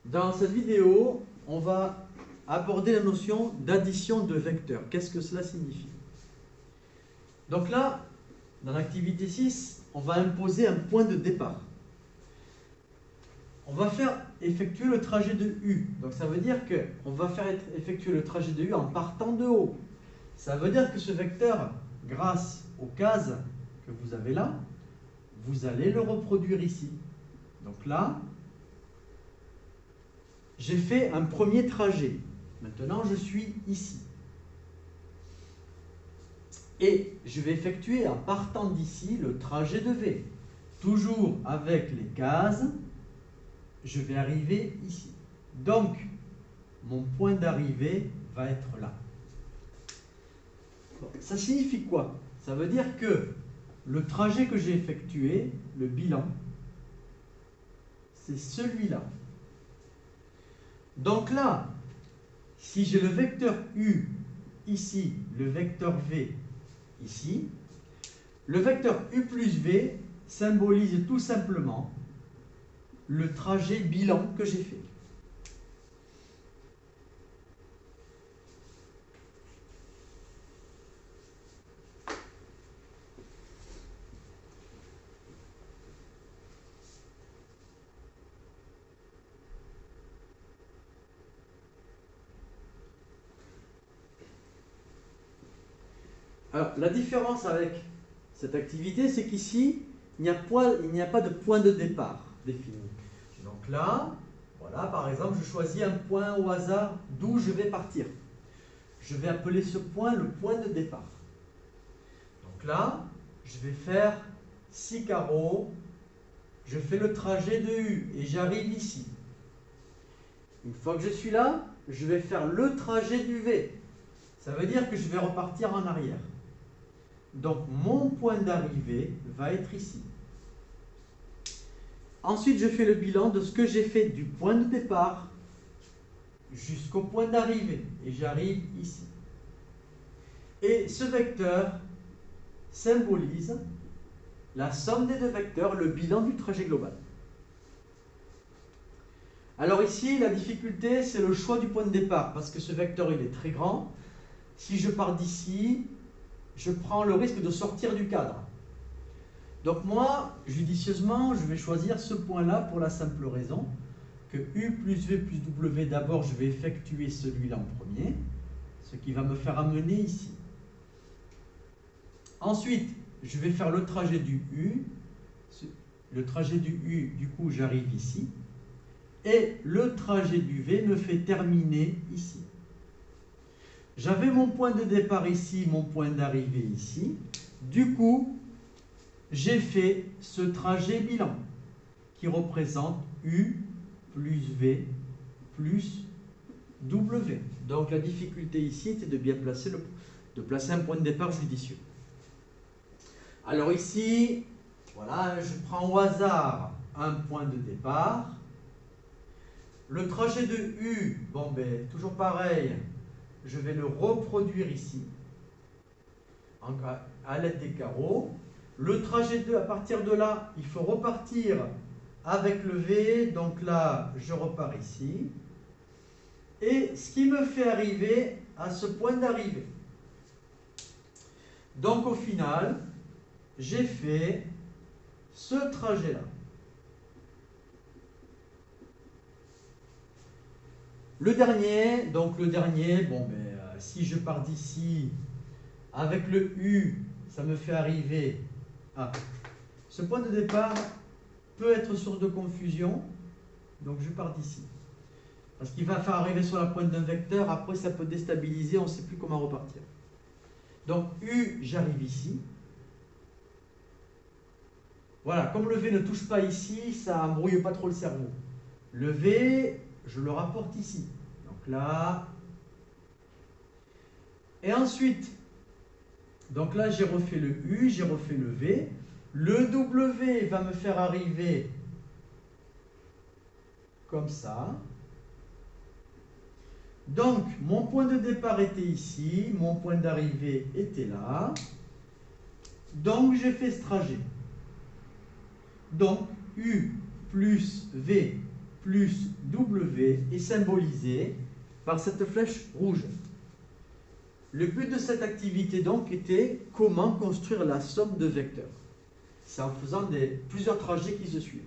Dans cette vidéo, on va aborder la notion d'addition de vecteurs. Qu'est-ce que cela signifie? Donc là, dans l'activité 6, on va imposer un point de départ. On va faire effectuer le trajet de U. Donc ça veut dire qu'on va faire effectuer le trajet de U en partant de haut. Ça veut dire que ce vecteur, grâce aux cases que vous avez là, vous allez le reproduire ici. Donc là, j'ai fait un premier trajet. Maintenant, je suis ici. Et je vais effectuer en partant d'ici le trajet de V. Toujours avec les cases, je vais arriver ici. Donc, mon point d'arrivée va être là. Bon, ça signifie quoi? Ça veut dire que le trajet que j'ai effectué, le bilan, c'est celui-là. Donc là, si j'ai le vecteur U ici, le vecteur V ici, le vecteur U plus V symbolise tout simplement le trajet bilan que j'ai fait. Alors, la différence avec cette activité, c'est qu'ici, il n'y a pas de point de départ défini. Donc là, voilà, par exemple, je choisis un point au hasard d'où je vais partir. Je vais appeler ce point le point de départ. Donc là, je vais faire 6 carreaux, je fais le trajet de U et j'arrive ici. Une fois que je suis là, je vais faire le trajet du V. Ça veut dire que je vais repartir en arrière. Donc mon point d'arrivée va être ici. Ensuite, je fais le bilan de ce que j'ai fait du point de départ jusqu'au point d'arrivée. Et j'arrive ici. Et ce vecteur symbolise la somme des deux vecteurs, le bilan du trajet global. Alors ici, la difficulté, c'est le choix du point de départ, parce que ce vecteur, il est très grand. Si je pars d'ici, je prends le risque de sortir du cadre. Donc moi, judicieusement, je vais choisir ce point-là pour la simple raison que U plus V plus W, d'abord, je vais effectuer celui-là en premier, ce qui va me faire amener ici. Ensuite, je vais faire le trajet du U. Le trajet du U, du coup, j'arrive ici. Et le trajet du V me fait terminer ici. J'avais mon point de départ ici, mon point d'arrivée ici. Du coup, j'ai fait ce trajet bilan qui représente U plus V plus W. Donc la difficulté ici était de bien placer, placer un point de départ judicieux. Alors ici, voilà, je prends au hasard un point de départ. Le trajet de U, bon ben, toujours pareil, je vais le reproduire ici, à l'aide des carreaux. Le trajet 2, à partir de là, il faut repartir avec le V, donc là, je repars ici. Et ce qui me fait arriver à ce point d'arrivée. Donc au final, j'ai fait ce trajet-là. Le dernier, bon ben, si je pars d'ici, avec le U, ça me fait arriver à... Ce point de départ peut être source de confusion, donc je pars d'ici. Parce qu'il va faire arriver sur la pointe d'un vecteur, après ça peut déstabiliser, on ne sait plus comment repartir. Donc U, j'arrive ici. Voilà, comme le V ne touche pas ici, ça ne brouille pas trop le cerveau. Le V, je le rapporte ici. Donc là. Et ensuite, donc là j'ai refait le U, j'ai refait le V. Le W va me faire arriver comme ça. Donc, mon point de départ était ici, mon point d'arrivée était là. Donc, j'ai fait ce trajet. Donc, U plus V plus W est symbolisé par cette flèche rouge. Le but de cette activité donc était comment construire la somme de vecteurs. C'est en faisant plusieurs trajets qui se suivent.